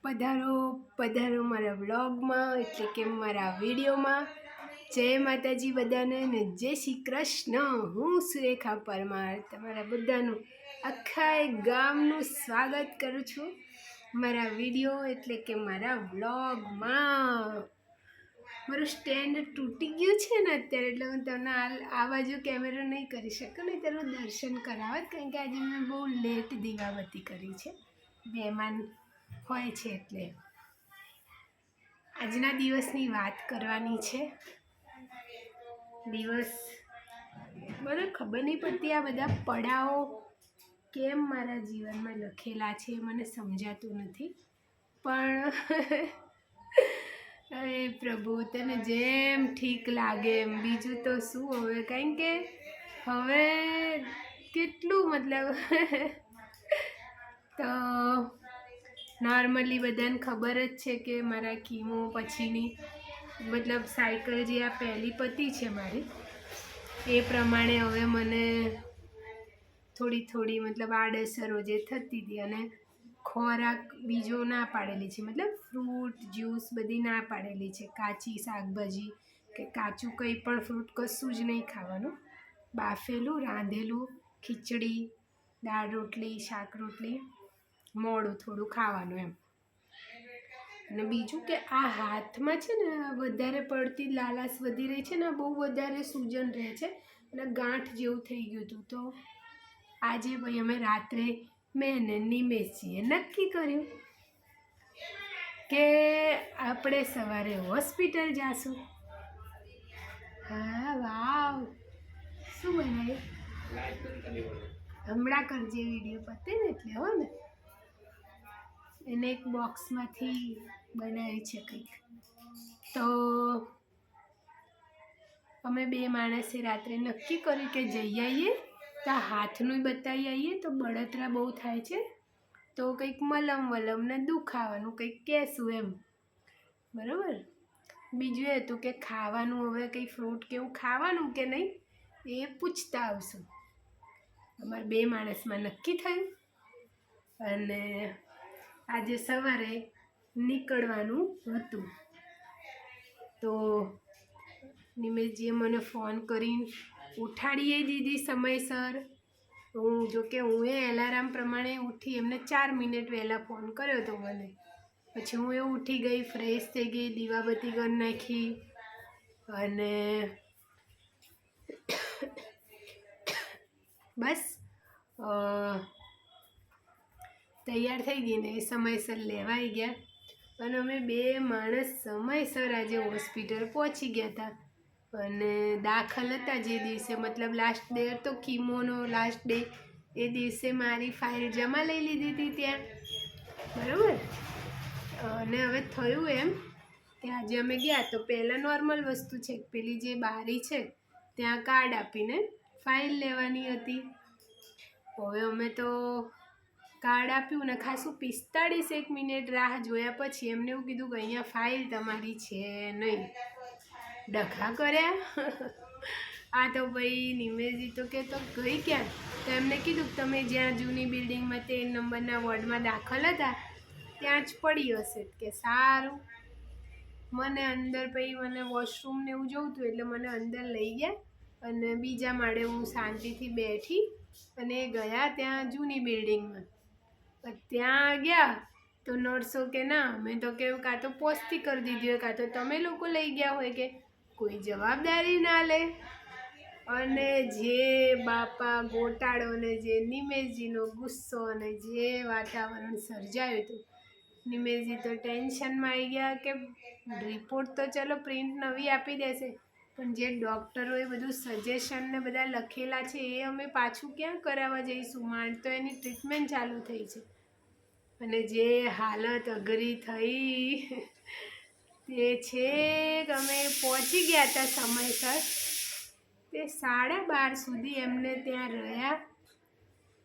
પધારો પધારો મારા વ્લોગમાં એટલે કે મારા વિડીયોમાં. જય માતાજી બધાને ને જય શ્રી કૃષ્ણ. હું સુરેખા પરમાર તમારા બધાનું આખા ગામનું સ્વાગત કરું છું મારા વિડીયો એટલે કે મારા વ્લોગમાં. મારું સ્ટેન્ડ તૂટી ગયું છે ને અત્યારે, એટલે હું તમને આ બાજુ કેમેરો નહીં કરી શકું ને તેનું દર્શન કરાવત, કારણ કે આજે મેં બહુ લેટ દીવાબત્તી કરી છે. મહેમાન હોય છે એટલે આજના દિવસની વાત કરવાની છે. દિવસ મને ખબર નહીં પડતી આ બધા પડાઓ કેમ મારા જીવનમાં લખેલા છે, મને સમજાતું નથી. પણ અરે પ્રભુ, તને જેમ ઠીક લાગે એમ, બીજું તો શું હવે, કારણ કે હવે કેટલું મતલબ તો નોર્મલી બધાને ખબર જ છે કે મારા કીમો પછીની મતલબ સાયકલ જે આ પહેલી પતી છે મારી, એ પ્રમાણે હવે મને થોડી મતલબ આડઅસરો જે થતી હતી, અને ખોરાક બીજો ના પાડેલી છે, મતલબ ફ્રૂટ જ્યુસ બધી ના પાડેલી છે. કાચી શાકભાજી કે કાચું કંઈ પણ ફ્રૂટ કશું જ નહીં ખાવાનું. બાફેલું રાંધેલું ખીચડી, દાળ રોટલી, શાક રોટલી, મોડું થોડું ખાવાનું એમ. અને બીજું કે આ હાથમાં છે ને વધારે પડતી લાલાશ વધી રહી છે ને, બહુ વધારે સૂજન રહે છે અને ગાંઠ જેવું થઈ ગયું હતું. તો આજે ભાઈ અમે રાત્રે મેં ને નિમેશજીએ નક્કી કર્યું કે આપણે સવારે હોસ્પિટલ જાશું. હા વાવ, શું બનાવ્યું? હમણાં કરજે, વિડીયો પતે ને એટલે હો ને. એને એક બોક્સમાંથી બનાવી છે કંઈક. તો અમે બે માણસે રાત્રે નક્કી કર્યું કે જઈ આવીએ, તો હાથનું બતાવી આવીએ, તો બળતરા બહુ થાય છે, તો કંઈક મલમ વલમને દુખાવાનું કંઈક કહેશું એમ, બરાબર. બીજું એ હતું કે ખાવાનું હવે કંઈ ફ્રૂટ કેવું ખાવાનું કે નહીં એ પૂછતા આવશું. અમારે બે માણસમાં નક્કી થયું અને આજે સવારે નીકળવાનું હતું. તો નિમેશજીએ મને ફોન કરીને ઉઠાડીએ દીધી સમયસર. હું એલાર્મ પ્રમાણે ઉઠી, એમને 4 મિનિટ વહેલા ફોન કર્યો હતો મને. પછી હું ઉઠી ગઈ, ફ્રેશ થઈ ગઈ, દીવાબત્તી કરી નાખી અને બસ તૈયાર થઈ ગઈ ને એ સમયસર લેવાઈ ગયા. અને અમે બે માણસ સમયસર આજે હોસ્પિટલ પહોંચી ગયા હતા. અને દાખલ હતા જે દિવસે, મતલબ લાસ્ટ ડે હતો કીમોનો, લાસ્ટ ડે, એ દિવસે મારી ફાઇલ જમા લઈ લીધી હતી ત્યાં, બરાબર. અને હવે થયું એમ કે આજે અમે ગયા તો પહેલાં નોર્મલ વસ્તુ છે, પેલી જે બારી છે ત્યાં કાર્ડ આપીને ફાઇલ લેવાની હતી. હવે અમે તો કાર્ડ આપ્યું ને ખાસું 45 મિનિટ રાહ જોયા પછી એમને એવું કીધું કે અહીંયા ફાઇલ તમારી છે નહીં. ડખા કર્યા. આ તો ભાઈ નિમેશજી તો કે તો ગઈ ક્યાં? તો એમને કીધું કે તમે જ્યાં જૂની બિલ્ડિંગમાં 13 નંબરના વોર્ડમાં દાખલ હતા ત્યાં જ પડી હશે. કે સારું. મને અંદર પછી મને વોશરૂમ ને એવું જોવું હતું એટલે મને અંદર લઈ ગયા અને બીજા માળે હું શાંતિથી બેઠી અને ગયા ત્યાં જૂની બિલ્ડિંગમાં. ત્યાં ગયા તો નર્સો કે ના, મેં તો કેવું કાં તો પોસ્તી કરી દીધી હોય, કાં તો તમે લોકો લઈ ગયા હોય, કે કોઈ જવાબદારી ના લે. અને જે બાપા ગોટાળો ને જે નિમેશજીનો ગુસ્સો અને જે વાતાવરણ સર્જાયું હતું, નિમેશજી તો ટેન્શનમાં આવી ગયા કે રિપોર્ટ તો ચલો પ્રિન્ટ નવી આપી દેશે, પણ જે ડૉક્ટરોએ બધું સજેશન ને બધા લખેલા છે એ અમે પાછું ક્યાં કરાવવા જઈશું? માંડ તો એની ટ્રીટમેન્ટ ચાલુ થઈ છે. અને જે હાલત અઘરી થઈ તે છે કે અમે પહોંચી ગયા હતા સમયસર, તે 12:30 સુધી એમને ત્યાં રહ્યા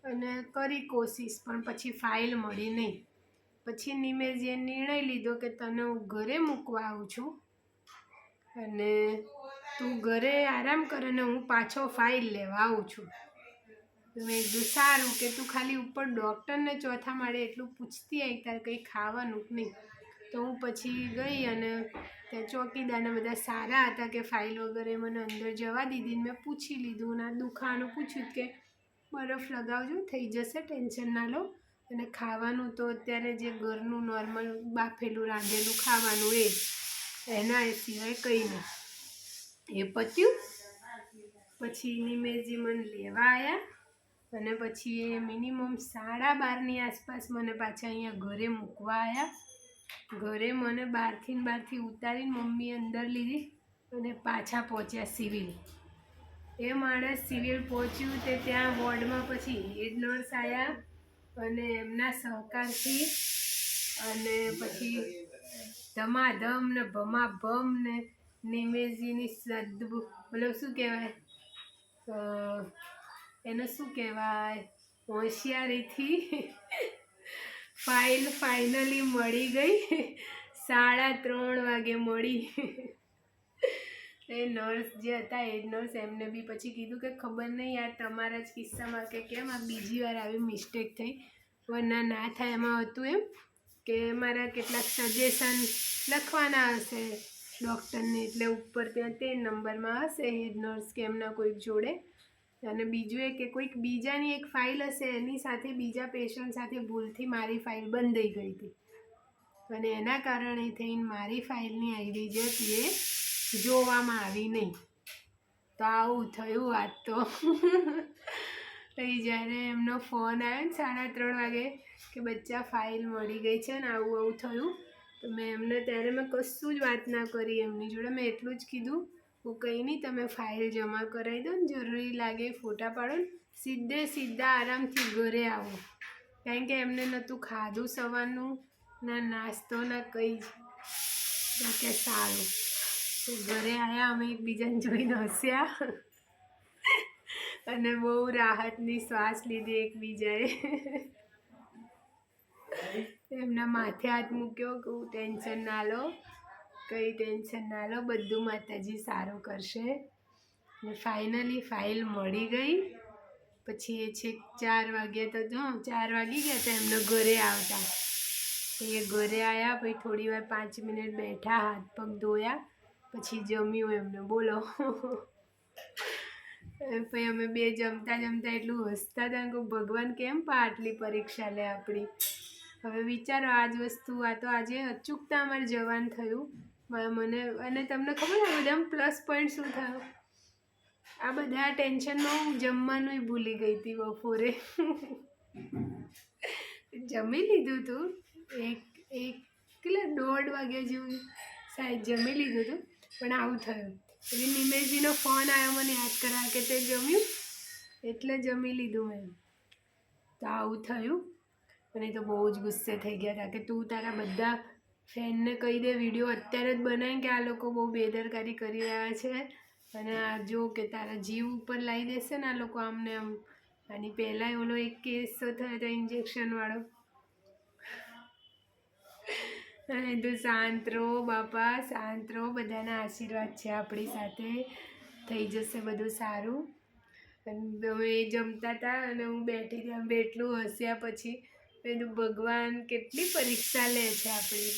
અને કરી કોશિશ, પણ પછી ફાઇલ મળી નહીં. પછી નિમેશજીએ નિર્ણય લીધો કે તને હું ઘરે મૂકવા આવું છું અને તું ઘરે આરામ કર અને હું પાછો ફાઇલ લેવા આવું છું. મેં કીધું સારું કે તું ખાલી ઉપર ડૉક્ટરને ચોથા માળે એટલું પૂછતી આવી તારે કંઈ ખાવાનું જ નહીં. તો હું પછી ગઈ અને ત્યાં ચોકીદારને બધા સારા હતા કે ફાઇલ વગેરે મને અંદર જવા દીધી. મેં પૂછી લીધું ને દુખાવાનું પૂછ્યું કે બરફ લગાવજો થઈ જશે, ટેન્શન ના લો. અને ખાવાનું તો અત્યારે જે ઘરનું નોર્મલ બાફેલું રાંધેલું ખાવાનું એના સિવાય કંઈ નહીં. એ પત્યું. પછી નિમેશજી મને લેવા આવ્યા અને પછી એ મિનિમમ 12:30ની આસપાસ મને પાછા અહીંયા ઘરે મૂકવા આવ્યા. ઘરે મને બહારથી ઉતારીને મમ્મીએ અંદર લીધી અને પાછા પહોંચ્યા સિવિલ. એ માણસ સિવિલ પહોંચ્યું તે ત્યાં વોર્ડમાં પછી હેડ નર્સ આવ્યા અને એમના સહકારથી અને પછી ધમાધમ ને ભમાભમ ને નિમેશજીની મતલબ શું કહેવાય એને શું કહેવાય હોશિયારીથી ફાઇલ ફાઇનલી મળી ગઈ. 3:30 વાગે મળી. એ નર્સ જે હતા હેડ નર્સ એમને બી પછી કીધું કે ખબર નહીં આ તમારા જ કિસ્સામાં કે કેમ આ બીજી વાર આવી મિસ્ટેક થઈ, વરના ના થાય. એમાં હતું એમ કે મારા કેટલાક સજેશન લખવાના હશે ડૉક્ટરને, એટલે ઉપર ત્યાં 13 નંબરમાં હશે હેડ નર્સ કે એમના કોઈક જોડે. અને બીજું એ કે કોઈક બીજાની એક ફાઇલ હશે એની સાથે બીજા પેશન્ટ સાથે ભૂલથી મારી ફાઇલ બંધાઈ ગઈ હતી અને એના કારણે થઈને મારી ફાઇલની આઈડી જે હતી એ જોવામાં આવી નહીં. તો આવું થયું આજ તો. જ્યારે એમનો ફોન આવ્યો ને 3:30 વાગે કે બચ્ચા ફાઇલ મળી ગઈ છે ને આવું થયું, તો મેં એમને ત્યારે મેં કશું જ વાત ના કરી એમની જોડે. મેં એટલું જ કીધું હું કંઈ નહીં તમે ફાઇલ જમા કરાવી દો ને જરૂરી લાગે ફોટા પાડો ને સીધા આરામથી ઘરે આવો. કારણ કે એમને નહોતું ખાધું સવારનું ના નાસ્તો ના કંઈ જ. કે સારું. તો ઘરે આવ્યા અમે એકબીજાને જોઈને હસ્યા અને બહુ રાહતની શ્વાસ લીધી એકબીજાએ. એમના માથે હાથ મૂક્યો કે ટેન્શન ના લો, કંઈ ટેન્શન ના લો, બધું માતાજી સારું કરશે. અને ફાઇનલી ફાઇલ મળી ગઈ. પછી એ છેક 4 વાગ્યા તો 4 વાગી ગયા હતા એમને ઘરે આવતા. એ ઘરે આવ્યા પછી થોડી વાર 5 મિનિટ બેઠા, હાથ પગ ધોયા, પછી જમ્યું એમને. બોલો. પછી અમે બે જમતા એટલું હસતા હતા કે ભગવાન કેમ આટલી પરીક્ષા લે આપણી. હવે વિચારો આ જ વસ્તુ આ તો આજે અચૂકતા અમારે જવાન થયું મને. અને તમને ખબર આ બધા પ્લસ પોઈન્ટ શું થયો? આ બધા ટેન્શનમાં હું જમવાનું ભૂલી ગઈ હતી બપોરે. જમી લીધું હતું એક કેટલા 1:30 વાગ્યા જેવું સાહેબ જમી લીધું હતું, પણ આવું થયું. એટલે નિમેશજીનો ફોન આવ્યો મને યાદ કરાવ્યા કે તે જમ્યું, એટલે જમી લીધું મેં. તો આવું થયું. અને તો બહુ જ ગુસ્સે થઈ ગયા હતા કે તું તારા બધા ફ્રેન્ડને કહી દે વિડીયો અત્યારે જ બનાવી કે આ લોકો બહુ બેદરકારી કરી રહ્યા છે અને આ જો કે તારા જીવ ઉપર લાવી દેશે ને આ લોકો આમને આમ. આની પહેલાંય ઓલો એક કેસ થયો હતો ઇન્જેક્શનવાળો. અને તું શાંત રહો બાપા, શાંત રહો, બધાના આશીર્વાદ છે આપણી સાથે, થઈ જશે બધું સારું. અને અમે જમતા હતા અને હું બેઠી હતી, અમે એટલું હસ્યા. પછી પેલું ભગવાન કેટલી પરીક્ષા લે છે આપણી.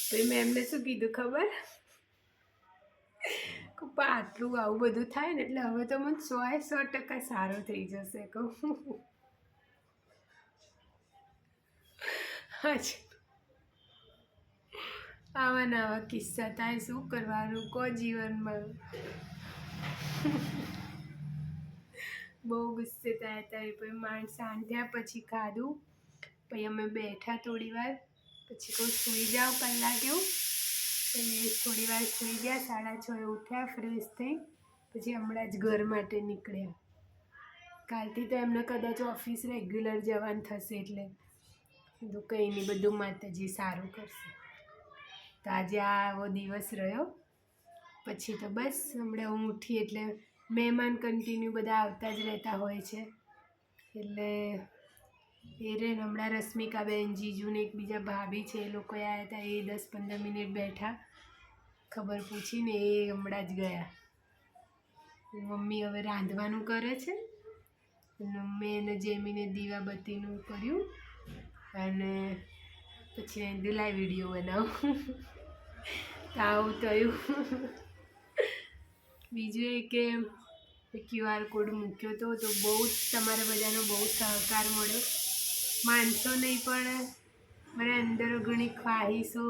પછી મેં એમને શું કીધું ખબર? પપ્પા આટલું આવું બધું થાય ને એટલે હવે તો મને 100% સારું થઈ જશે કહું. આવા ને આવા કિસ્સા થાય, શું કરવાનું કહો જીવનમાં. બહુ ગુસ્સે થયા હતા. પછી માંડ સાંધ્યા પછી ખાધું, પછી અમે બેઠા થોડી વાર, પછી કોઈ સૂઈ જાઓ કલાક એવું. પછી થોડી વાર સૂઈ ગયા, 6:30 ઉઠ્યા, ફ્રેશ થઈ, પછી હમણાં જ ઘર માટે નીકળ્યા. કાલથી તો એમને કદાચ ઓફિસ રેગ્યુલર જવાનું થશે એટલે કીધું કંઈ નહીં, બધું માતાજી સારું કરશે. તો આજે આવો દિવસ રહ્યો. પછી તો બસ હમણાં હું ઉઠી એટલે મહેમાન કન્ટિન્યુ બધા આવતા જ રહેતા હોય છે. એટલે એ રે હમણાં રશ્મિકાબેન, જીજુને એકબીજા ભાભી છે એ લોકો આવ્યા હતા, એ 10-15 મિનિટ બેઠા, ખબર પૂછીને એ હમણાં જ ગયા. મમ્મી હવે રાંધવાનું કરે છે મેં એને જેમીને દીવાબત્તીનું કર્યું અને પછી અહીં લાઈવ વિડીયો બનાવું તો આવું થયું. બીજું એ કે QR કોડ મૂક્યો હતો તો બહુ જ તમારા બધાનો બહુ સહકાર મળ્યો. માનશો નહીં પણ મારા અંદર ઘણી ખ્વાહિશો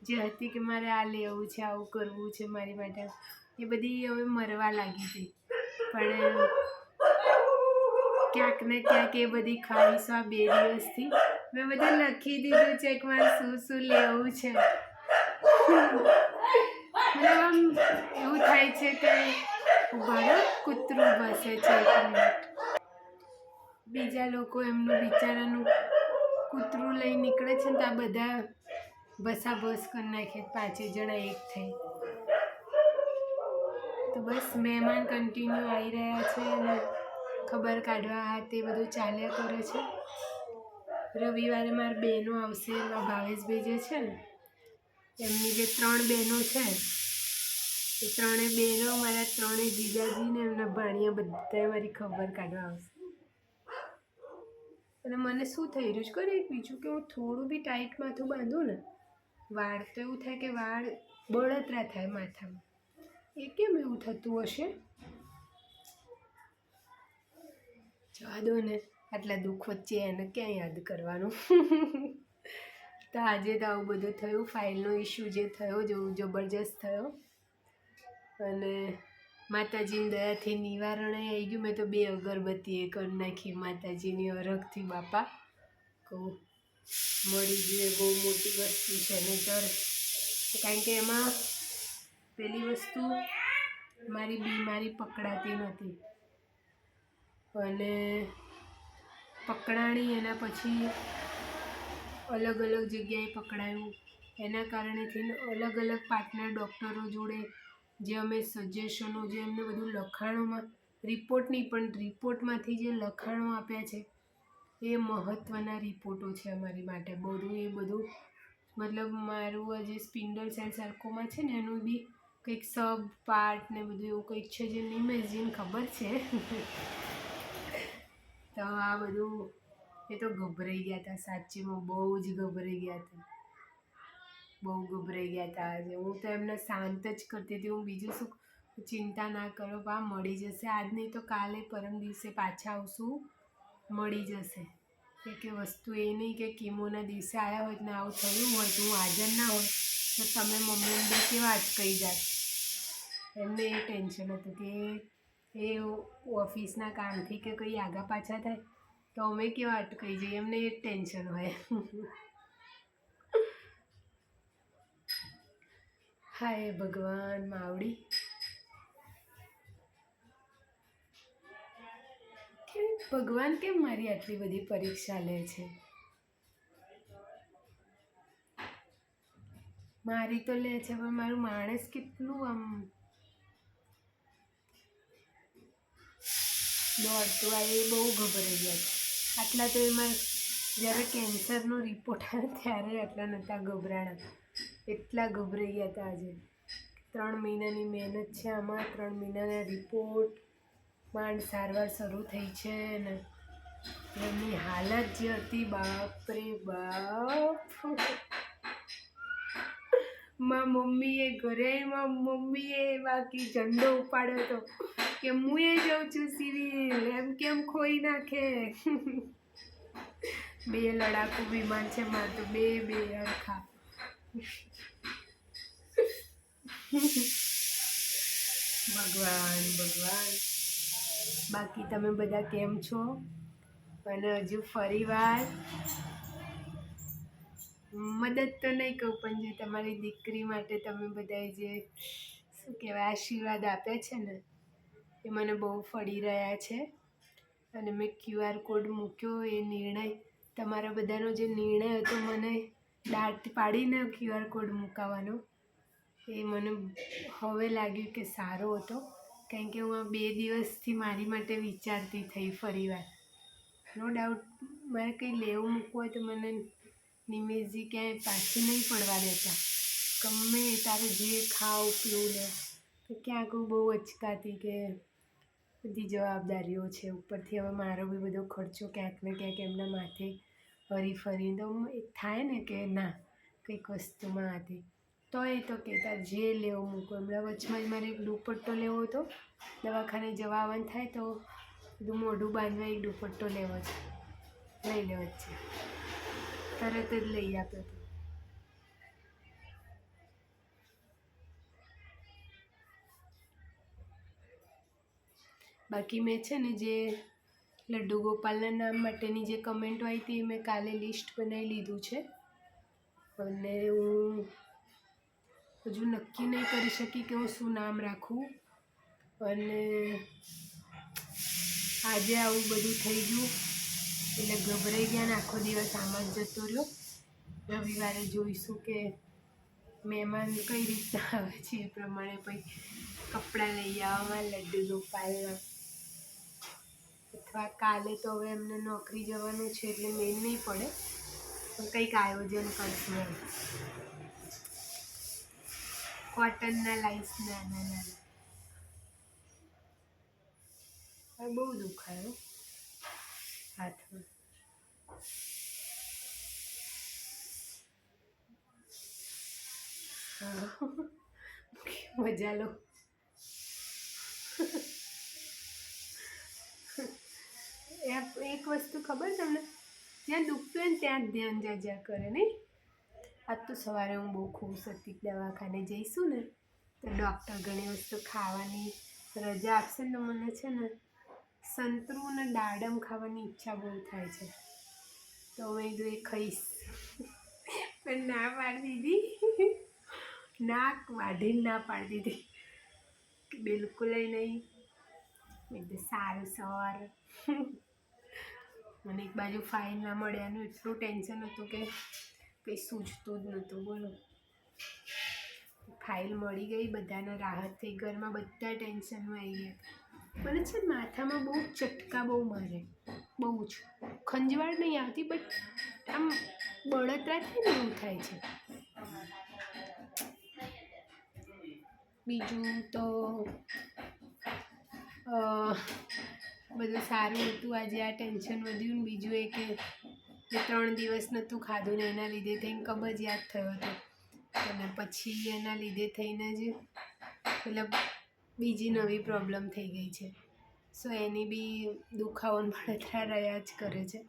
જે હતી કે મારે આ લેવું છે, આવું કરવું છે મારી માટે, એ બધી હવે મરવા લાગી હતી. પણ ક્યાંક ને ક્યાંક એ બધી ખ્વાહિશો આ 2 દિવસથી મેં બધું લખી દીધું છે કે મારે શું શું લેવું છે. મતલબ આમ એવું થાય છે કે બરાબર કૂતરું બસે છે. બીજા લોકો એમનું બિચારાનું કૂતરું લઈ નીકળે છે ને તો આ બધા બસાબસ કરી નાખે 5 જણા એક થઈ. તો બસ મહેમાન કન્ટિન્યુ આવી રહ્યા છે અને ખબર કાઢવા આ તે બધું ચાલ્યા કરે છે. રવિવારે મારી બહેનો આવશે, એમાં ભાવેશભાઈ જે છે ને એમની જે 3 બહેનો છે એ 3 બહેનો મારા 3 જીજાજીને એમના ભાણિયા બધાએ મારી ખબર કાઢવા આવશે. અને મને શું થઈ રહ્યું છે ખબર બીજું કે હું થોડું બી ટાઈટ માથું બાંધું ને વાળ તો એવું થાય કે વાળ બળતરા થાય માથામાં. એ કેમ એવું થતું હશે? જવા દો ને, આટલા દુઃખ વચ્ચે એને ક્યાં યાદ કરવાનું. તો આજે તો આવું બધું થયું. ફાઇલનો ઇશ્યુ જે થયો જબરજસ્ત થયો અને માતાજીની દયાથી નિવારણ આવી ગયું. મેં તો 2 અગરબત્તી એ કરી નાખી માતાજીની અરગથી. બાપા કહું મળી ગયું, બહુ મોટી વસ્તુ છે. નહીંતર કારણ કે એમાં પેલી વસ્તુ મારી બીમારી પકડાતી નહોતી અને પકડાણી એના પછી અલગ અલગ જગ્યાએ પકડાયું. એના કારણેથી અલગ અલગ પાર્ટનર ડૉક્ટરો જોડે જે અમે સજેશનો જે એમને બધું લખાણોમાં રિપોર્ટની પણ રિપોર્ટમાંથી જે લખાણો આપ્યા છે એ મહત્ત્વના રિપોર્ટો છે અમારી માટે. બધું એ બધું મતલબ મારું જે સ્પિન્ડલ સેલ સાર્કોમા છે ને એનું બી કંઈક સબ પાર્ટ ને બધું એવું કંઈક છે જે નિમેજીન ખબર છે. તો આ બધું એ તો ગભરાઈ ગયા હતા સાચીમાં, બહુ જ ગભરાઈ ગયા હતા, બહુ ગભરાઈ ગયા હતા. આજે હું તો એમને શાંત જ કરતી હતી. હું બીજું શું, ચિંતા ના કરો બા, મળી જશે. આજ નહીં તો કાલે પરમ દિવસે પાછા આવશું, મળી જશે. કે વસ્તુ એ નહીં કે કીમોના દિવસે આવ્યા હોય ને આવું થયું હોય તો હું હાજર ના હોય તો તમે મમ્મીને બી કેવા અટકાઈ જાત. એમને એ ટેન્શન હતું કે એ ઓફિસના કામથી કે કંઈ આગા પાછા થાય તો અમે કેવા અટકાઈ જઈએ, એમને એ જ ટેન્શન હોય. હાય ભગવાન માવડી, ભગવાન કેમ મારી આટલી બધી પરીક્ષા લે છે? મારી તો લે છે પણ મારું માણસ કેટલું આમ દોડતું આ એ બહુ ગભરાઈ ગયા છે. આટલા તો એમાં જ્યારે કેન્સરનો રિપોર્ટ આવ્યો ત્યારે આટલા નહોતા ગભરાણા, એટલા ગભરાઈ ગયા હતા. આજે 3 મહિનાની મહેનત છે આમાં, 3 મહિનાના રિપોર્ટ, માંડ સારવાર શરૂ થઈ છે ને એમની હાલત જે હતી બાપ રે બાપ. માં મમ્મીએ ઘરે મમ્મીએ બાકી ઝંડો ઉપાડ્યો હતો કે હું એ જાઉં છું સિવિલ, એમ કેમ ખોઈ નાખે. 2 લડાકુ વિમાન છે મારે તો, 2 અરખા. ભગવાન ભગવાન. બાકી તમે બધા કેમ છો? અને હજુ ફરીવાર મદદ તો નહીં કહું પણ જે તમારી દીકરી માટે તમે બધાએ જે શું કહેવાય આશીર્વાદ આપ્યા છે ને એ મને બહુ ફળી રહ્યા છે. અને મેં QR કોડ મૂક્યો એ નિર્ણય, તમારા બધાનો જે નિર્ણય હતો મને દાટ પાડીને QR કોડ મૂકાવાનો, એ મને હવે લાગ્યું કે સારો હતો. કારણ કે હું આ 2 દિવસથી મારી માટે વિચારતી થઈ ફરીવાર. નો ડાઉટ મારે કંઈ લેવું મૂકવું હોય તો મને નિમેશજી ક્યાંય પાછી નહીં પડવા દેતા. ગમે તારે જે ખાવ પીવું લે તો ક્યાંક હું બહુ અચકાતી કે બધી જવાબદારીઓ છે ઉપરથી હવે મારો બી બધો ખર્ચો ક્યાંક ને ક્યાંક એમના માથે ફરી ફરીને તો એક થાય ને કે ના કંઈક વસ્તુમાં હતી તો એ તો કહેતા જે લેવો મૂકો હમણાં વચમાં જ મારે એક દુપટ્ટો લેવો હતો દવાખાને જવા આવવાનું થાય તો બધું મોઢું બાંધવા એક દુપટ્ટો લેવો છે લઈ લેવો જ છે તરત જ લઈ આપ્યો હતો. બાકી મેં છે ને જે લડ્ડુ ગોપાલના નામ માટેની જે કમેન્ટો આવી હતી એ મેં કાલે લિસ્ટ બનાવી લીધું છે અને હું હજુ નક્કી નહીં કરી શકી કે હું શું નામ રાખું અને આજે આવું બધું થઈ ગયું એટલે ગભરાઈ ગયા ને આખો દિવસ આમાં જ જતો રહ્યો. રવિવારે જોઈશું કે મહેમાન કઈ રીતના આવે છે એ પ્રમાણે પછી કપડાં લઈ આવવામાં લડ્ડુ ગોપાલના અથવા કાલે તો હવે એમને નોકરી જવાનું છે એટલે મેળ નહીં પડે પણ કંઈક આયોજન કરશું એમ. કોટનના લાઈસ નાના નાના બહુ દુખાયો હાથમાં. હા મજા લો. એક વસ્તુ ખબર તમને જ્યાં દુખતું હોય ને ત્યાં જ ધ્યાન જાજા કરે નહીં. આજ તો સવારે હું બહુ ખુશ હતી દવાખાને જઈશું ને તો ડૉક્ટર ઘણી વસ્તુ ખાવાની રજા આપશે ને તો મને છે ને સંતરું અને દાડમ ખાવાની ઈચ્છા બહુ થાય છે તો મેં કીધું એ ખાઈશ પણ ના પાડી દીધી. નાક વાઢીને ના પાડી દીધી બિલકુલ નહીં. મેં કીધું સારું સવાર મને એક બાજુ ફાઇલ ના મળ્યાનું એટલું ટેન્શન હતું કે કંઈ સૂઝતું જ નહોતું. બોલો ફાઇલ મળી ગઈ બધાને રાહત થઈ ઘરમાં બધા ટેન્શનમાં આવી ગયા. મને છે ને માથામાં બહુ ચટકા બહુ મારે બહુ જ ખંજવાળ નહીં આવતી બટ આમ બળતરા થાય ને એવું થાય છે. બીજું તો બધું સારું હતું. આજે આ ટેન્શન વધ્યું ને બીજું એ કે 3 દિવસ નહોતું ખાધું ને એના લીધે થઈને કબજિયાત થયો હતો અને પછી એના લીધે થઈને જ મતલબ બીજી નવી પ્રોબ્લેમ થઈ ગઈ છે. સો એની બી દુખાવો બળતરા રહ્યા જ કરે છે.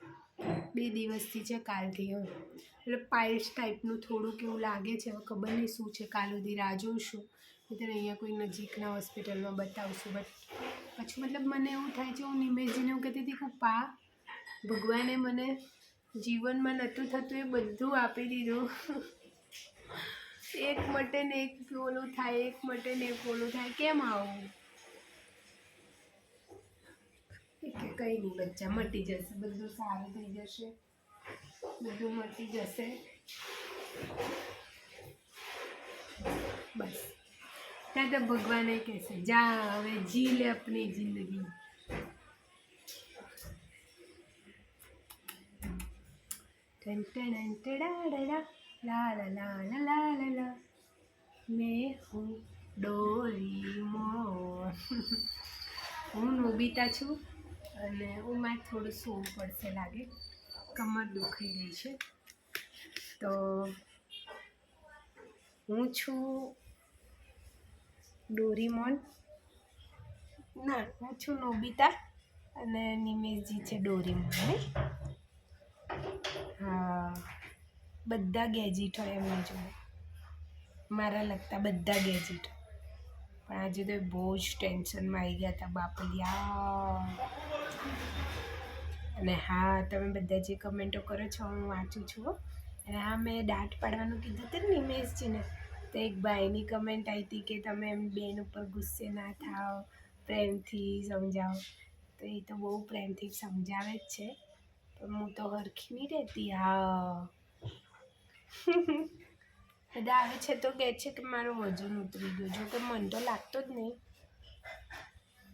2 દિવસથી છે કાલથી એટલે પાઇલ્સ ટાઈપનું થોડુંક એવું લાગે છે. હવે ખબર નહીં શું છે કાલ સુધી રાહ જોઈશું એટલે અહીંયા કોઈ નજીકના હોસ્પિટલમાં બતાવશું. બટ પછી મતલબ મને એવું થાય છે હું નિમેશજીને એવું કહેતી હતી કે પા ભગવાને મને જીવનમાં નહોતું થતું એ બધું આપી દીધું. એક મટે ને એક ઓલું થાય એક મટે ને એક ઓલું થાય કેમ આવું કે કંઈ નહીં બચ્ચા મટી જશે બધું સારું થઈ જશે બધું મટી જશે બસ. ત્યાં તો ભગવાને કહેશે જા હવે જી લે આપની જિંદગી. લા લા લા લા લા લા લા મેં હું ડોરેમોન. હું નોબિતા છું અને હું મારે થોડું સૂવું પડશે લાગે કમર દુખાઈ રહી છે તો હું છું ડોરેમોન ના હું છું નોબિતા અને નિમેશજી છે ડોરેમોન. હા બધા ગેજેટ હોય એમની જોડે મારા લગતા બધા ગેજેટ. પણ આજે તો બહુ જ ટેન્શનમાં આવી ગયા હતા બાપલિયા. અને હા તમે બધા જે કમેન્ટો કરો છો હું વાંચું છું. અને હા મેં દાંત પાડવાનું કીધું હતું ને નિમેશજીને તો એક ભાઈની કમેન્ટ આવી હતી કે તમે એમ બેન ઉપર ગુસ્સે ના થાઓ પ્રેમથી સમજાવો. તો એ તો બહુ પ્રેમથી સમજાવે જ છે પણ હું તો હરખી નહીં રહેતી. હા બધા આવે છે તો કહે છે કે મારો વજન ઉતરી ગયો જો કે મન તો લાગતો જ નહીં.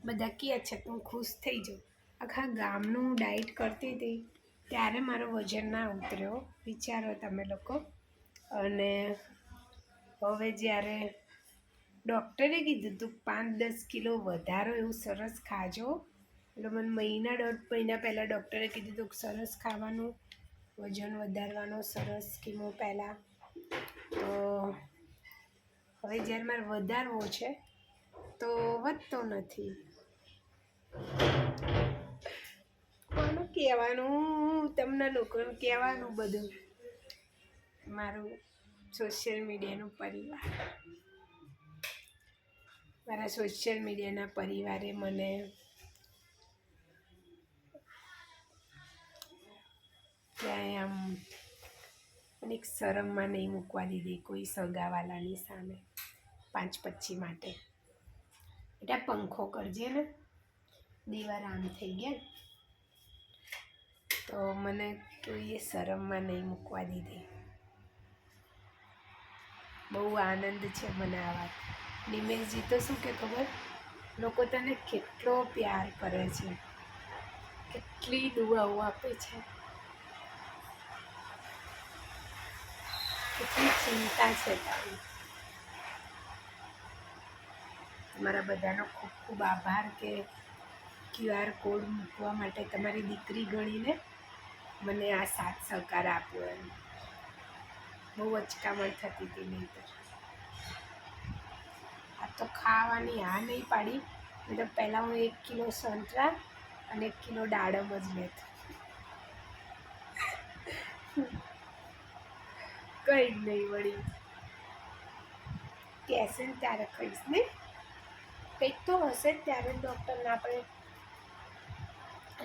બધા કહે છે તો હું ખુશ થઈ જાઉં. આખા ગામનું ડાયટ કરતી હતી ત્યારે મારો વજન ના ઉતર્યો વિચારો તમે લોકો. અને હવે જ્યારે ડૉક્ટરે કીધું તું 5-10 કિલો વધારો એવું સરસ ખાજો. એટલે મને મહિના 1.5 મહિના પહેલાં ડૉક્ટરે કીધું હતું સરસ ખાવાનું, વજન વધારવાનો સરસ કીમો પહેલાં. તો હવે જ્યારે મારે વધારવો છે તો વધતો નથી. કોનું કહેવાનું, તમને લોકોનું કહેવાનું બધું. મારું સોશિયલ મીડિયાનું પરિવાર, મારા સોશિયલ મીડિયાના પરિવારે મને ક્યાંય આમ એક શરમમાં નહીં મૂકવા દીધી કોઈ સગાવાલાની સામે 5-25 માટે. બેટા પંખો કરજે ને, દીવાર આમ થઈ ગયા. તો મને કોઈએ શરમમાં નહીં મૂકવા દીધી. બહુ આનંદ છે મને આ વાત. નિમેશજી તો શું કે ખબર, લોકો તને કેટલો પ્યાર કરે છે, કેટલી દુઆઓ આપે છે, કેટલી ચિંતા છે તારી. તમારા બધાનો ખૂબ ખૂબ આભાર કે QR કોડ મૂકવા માટે તમારી દીકરી ગણીને મને આ સાથ સહકાર આપ્યો. એમ બહુ અચકામણ થતી હતી. નહીં આ તો ખાવાની હા નહીં પાડી, એટલે પહેલાં હું 1 કિલો સંતરા અને 1 કિલો દાડમ જ લેત. કંઈ જ નહીં વળી, કહેશે ને ત્યારે ખાઈશ ને, કંઈક તો હશે જ ત્યારે ડૉક્ટર ના પડે.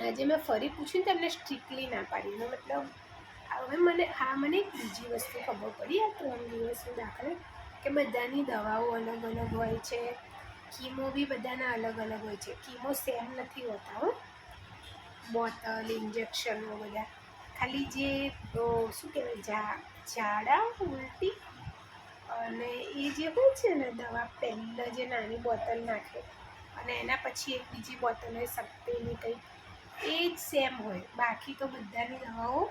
આજે મેં ફરી પૂછ્યું ને તમને સ્ટ્રિક્ટલી ના પાડી. મતલબ હવે મને એક બીજી વસ્તુ ખબર પડી આ 3 દિવસનું દાખલે, કે બધાની દવાઓ અલગ અલગ હોય છે, કીમો બી બધાના અલગ અલગ હોય છે. કીમો સેમ નથી હોતા હો, બોટલ ઇન્જેક્શનો બધા. ખાલી જે શું કહેવાય, ઝાડા ઉલટી અને એ જે હોય છે ને દવા, પહેલાં જે નાની બોટલ નાખે અને એના પછી એક બીજી બોટલ હોય શક્તિની કંઈક, એ જ સેમ હોય. બાકી તો બધાની દવાઓ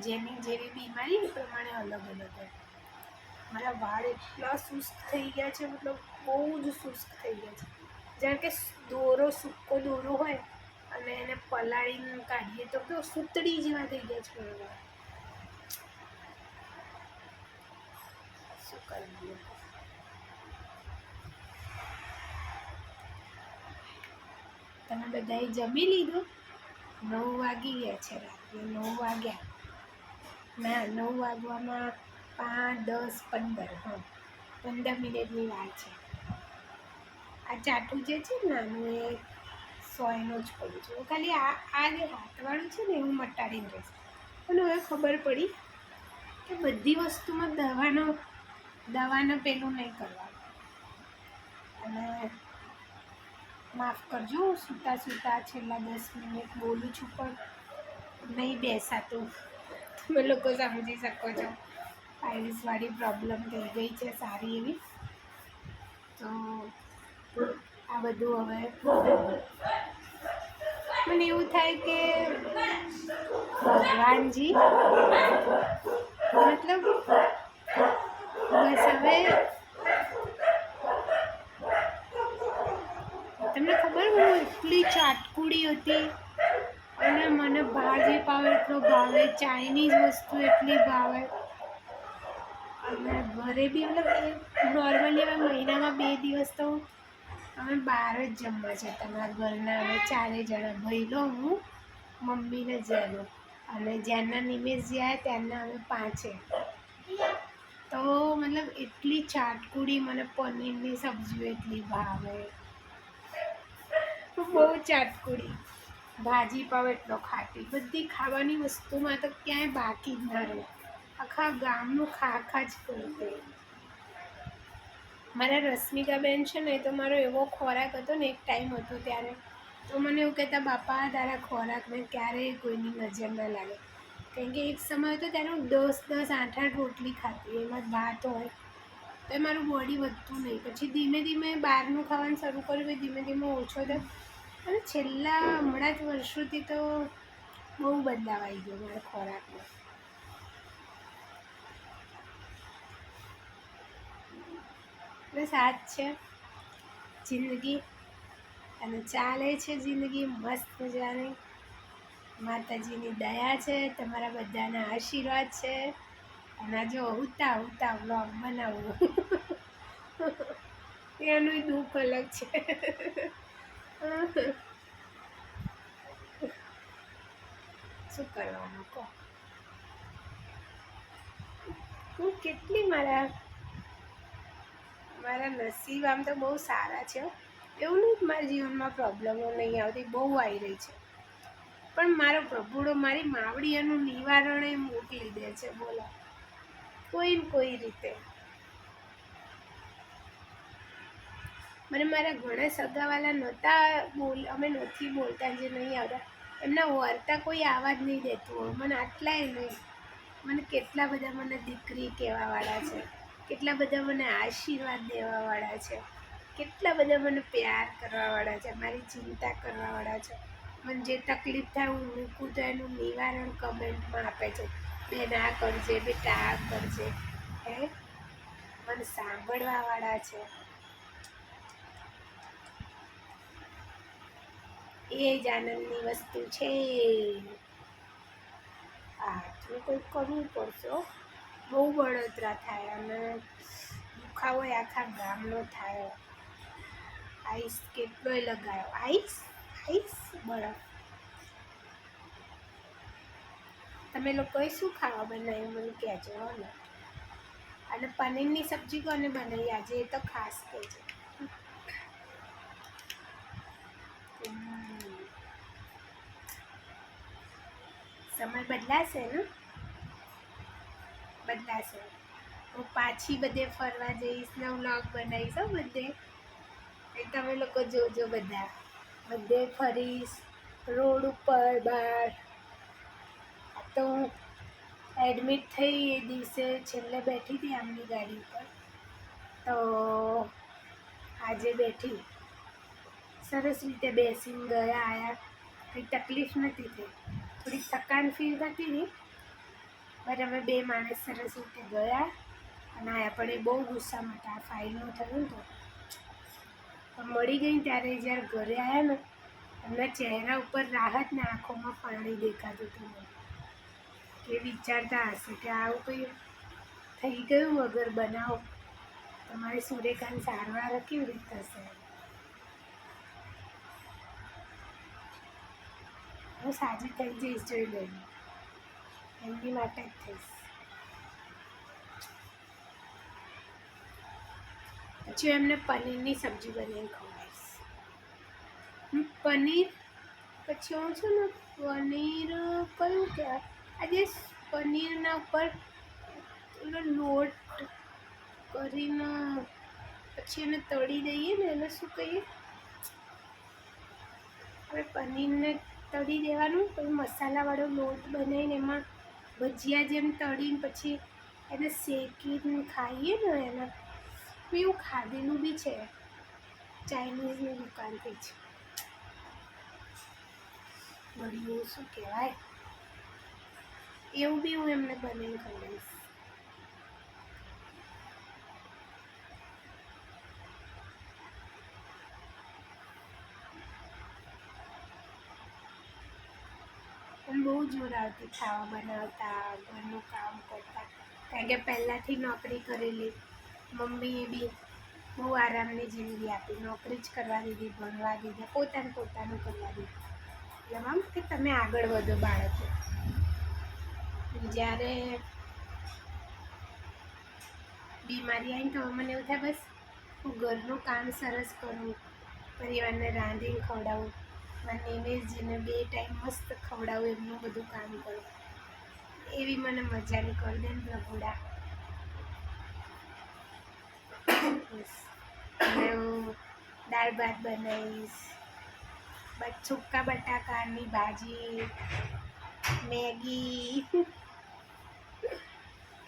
જેની જેવી બીમારી એ પ્રમાણે અલગ અલગ હોય. મારા વાળ એટલા સુસ્ત થઈ ગયા છે, મતલબ બહુ જ સુસ્ત થઈ ગયા છે. જાણે કે સૂકો દોરો હોય અને એને પલાળીને કાઢીએ તો કેવો સૂતળી જેવા થઈ ગયા છે મારા વાળ. શું કરવું? તમે બધાએ જમી લીધું? 9 વાગી ગયા છે, રાત્રે 9 વાગ્યા. ના, 9 વાગવામાં 5, 10, 15, હા 15 મિનિટની વાર છે. આ ચાટું જે છે ને નાનું, એ 100 જ પડ્યું છે. ખાલી આ જે હાથવાળું છે ને એવું મટાડીને રહીશ. પણ હવે ખબર પડી કે બધી વસ્તુમાં દવાનો પેલું નહીં કરવાનું. અને માફ કરજો, સૂતા છેલ્લા 10 મિનિટ બોલું છું પણ નહીં બેસાતું. તમે લોકો સમજી શકો છો, આઈરિસવાળી પ્રોબ્લેમ થઈ ગઈ છે સારી એવી. તો આ બધું હવે મને એવું થાય કે ભગવાનજી, મતલબ બસ હવે તમને ખબર, હું એટલી ચાટકુડી હતી અને મને ભાજી પાવ એટલો ભાવે, ચાઇનીઝ વસ્તુ એટલી ભાવે. અને ઘરે બી મતલબ નોર્મલી હવે મહિનામાં 2 દિવસ તો અમે બહાર જ જમવા છે. તમારા ઘરના અમે 4 જણા, ભાઈલો, હું, મમ્મીને જેનો. અને જ્યારના નિમેશજી આવ્યા ત્યારના અમે 5. તો મતલબ એટલી ચાટકુડી, મને પનીરની સબ્જીઓ એટલી ભાવે, બહુ ચાટકુડી. ભાજી પાવ એટલો ખાતી, બધી ખાવાની વસ્તુમાં તો ક્યાંય બાકી જ ના રહે. આખા ગામનું ખા જ કરતી. મારા રશ્મિકાબેન છે ને, તો મારો એવો ખોરાક હતો ને, એક ટાઈમ હતો ત્યારે તો મને એવું કહેતા, બાપા તારા ખોરાકને ક્યારેય કોઈની નજર ના લાગે. કારણ કે એક સમય હતો ત્યારે હું 10-10, 8-8 રોટલી ખાતી, એમાં જ ભાત હોય તો એ મારું બોડી વધતું નહીં. પછી ધીમે ધીમે બહારનું ખાવાનું શરૂ કર્યું, ધીમે ધીમે ઓછો થયો. અને છેલ્લા હમણાં જ વર્ષોથી તો બહુ બદલાવ આવી ગયો મારા ખોરાકમાં. એટલે બસ આ જ છે જિંદગી, અને ચાલે છે જિંદગી મસ્ત મજાની. માતાજીની દયા છે, તમારા બધાના આશીર્વાદ છે. અને જો ઉતા વ્લોગ બનાવવું એનું દુઃખ અલગ છે. શું કરવાનું કહો. હું કેટલી મારા નસીબ આમ તો બહુ સારા છે. એવું નહીં કે મારા જીવનમાં પ્રોબ્લેમો નહીં આવતી, બહુ આવી રહી છે. પણ મારો પ્રભુડો મારી માવડીઓનું નિવારણ એ મોકલી દે છે. બોલો, કોઈ રીતે. મને મારા ઘણા સગાવાલા નહોતા અમે નથી બોલતા, જે નહીં આવતા એમના વર્તા કોઈ આવા જ નહીં દેતું હોય. મને આટલાય નહીં, મને કેટલા બધા મને દીકરી કહેવાવાળા છે, કેટલા બધા મને આશીર્વાદ દેવાવાળા છે, કેટલા બધા મને પ્યાર કરવાવાળા છે, મારી ચિંતા કરવાવાળા છે. મને જે તકલીફ થાય હું મૂકું તો એનું નિવારણ કમેન્ટમાં આપે છે. બેન આ કરજે, બેટા આ કરજે. હે, મને સાંભળવાવાળા છે. એ જ આનંદની વસ્તુ છે. આટલું કંઈક કરવું પડશે. બહુ બળતરા થાય અને દુખાવો આખા ગામનો થાય. આઈસ કેટલોય લગાવ્યો, આઈસ બરફ. તમે લોકોએ શું ખાવા બનાવ્યું મને કહેજો ને. અને પનીરની સબ્જી કોને બનાવી આજે એ તો ખાસ કહેજો. સમય બદલાશે ને, બદલાશે. હું પાછી બધે ફરવા જઈશ ને વ્લોગ બનાવીશ બધે. એ તમે લોકો જોજો, બધા બધે ફરીશ, રોડ ઉપર બહાર. તો હું એડમિટ થઈ એ દિવસે છેલ્લે બેઠી હતી આમની ગાડી પર, તો આજે બેઠી સરસ રીતે બેસીને ગયા આવ્યા. કંઈ તકલીફ નથી થઈ, થોડી થકાન ફીલ થતી હતી, પણ અમે બે માણસ સરસ રીતે ગયા અને આયા. પણ એ બહુ ગુસ્સામાં હતા. ફાઇલનું થયું ને તો મળી ગઈ. ત્યારે જ્યારે ઘરે આવ્યા ને, એમના ચહેરા ઉપર રાહત ને આંખોમાં પાણી દેખાતું હતું. એ વિચારતા હશે કે આવું કંઈ થઈ ગયું વગર બનાવો, તમારી સુરેખાની સારવાર કેવી રીતે થશે. હું સાજી થઈ જઈશ, જોઈ લેજો. એમની માટે જ થઈશ. પછી એમને પનીરની સબ્જી બનાવી ખવડાવીશ. પનીર પછી હું છે ને પનીર કયું કે આજે પનીરના ઉપર ઓલો લોટ કરીને પછી એને તળી દઈએ ને, એને શું કહીએ આપણે, પનીરને તળી દેવાનું, પછી મસાલાવાળો લોટ બનાવીને એમાં ભજીયા જેમ તળીને પછી એને શેકીને ખાઈએ ને, એના એવું ખાધેલું બી છે. ચાઇનીઝની દુકાનથી જ. વળી શું કહેવાય, એવું બી હું એમને બનાવીને ખવડાવીશ. પણ બહુ જોર આવતી ખાવા બનાવતા, ઘરનું કામ કરતા. કારણ કે પહેલાંથી નોકરી કરેલી, મમ્મીએ બી બહુ આરામની જિંદગી આપી. નોકરી જ કરવા દીધી, ભણવા દીધા, પોતાનું કરવા દીધું. એટલે આમ કે તમે આગળ વધો બાળકો. જ્યારે બીમારી આવીને તો મને એવું થાય બસ હું ઘરનું કામ સરસ કરું, પરિવારને રાંધીને ખવડાવું, મને નિમેશજીને 2 ટાઈમ મસ્ત ખવડાવું, એમનું બધું કામ કરું. એવી મને મજાની કરી દે ને પ્રભુડા. અને હું દાળ ભાત બનાવીશ, સૂકા બટાકાની ભાજી, મેગી,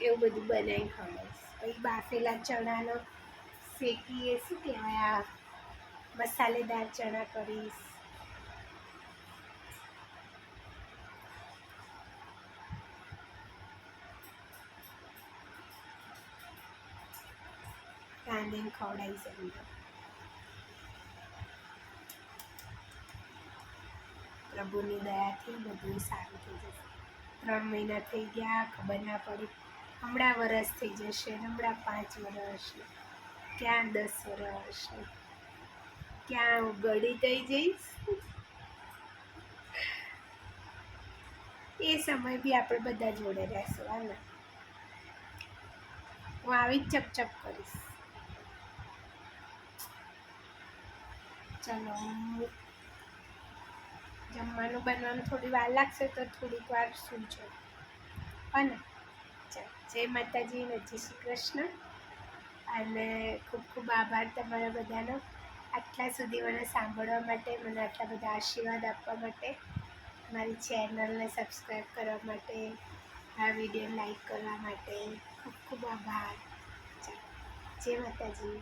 એવું બધું બનાવીને ખવડાવીશ. પછી બાફેલા ચણાનો શેકીએ, શું કહેવાય આ મસાલેદાર ચણા કરીશ. રાંધીને ખવડાવીશ એમને. પ્રભુની દયાથી બધું સારું થઈ જશે. 3 મહિના થઈ ગયા, ખબર ના પડી. હમણાં વરસ થઈ જશે, હમણાં 5 વર્ષ, ક્યાં 10 વર્ષ, ક્યાં હું ગળી થઈ જઈશ. એ સમય બી આપણે બધા જોડે રહેશું. હાલ હું આવી જ ચપચપ કરીશ. ચલો, જમવાનું બનવાનું થોડી વાર લાગશે તો થોડીક વાર સૂજો. અને ચાલો, જય માતાજી ને જય શ્રી કૃષ્ણ. અને ખૂબ ખૂબ આભાર તમારા બધાનો આટલા સુધી મને સાંભળવા માટે, મને આટલા બધા આશીર્વાદ આપવા માટે, મારી ચેનલને સબસ્ક્રાઈબ કરવા માટે, આ વિડીયો લાઈક કરવા માટે ખૂબ ખૂબ આભાર. ચાલો, જય માતાજી.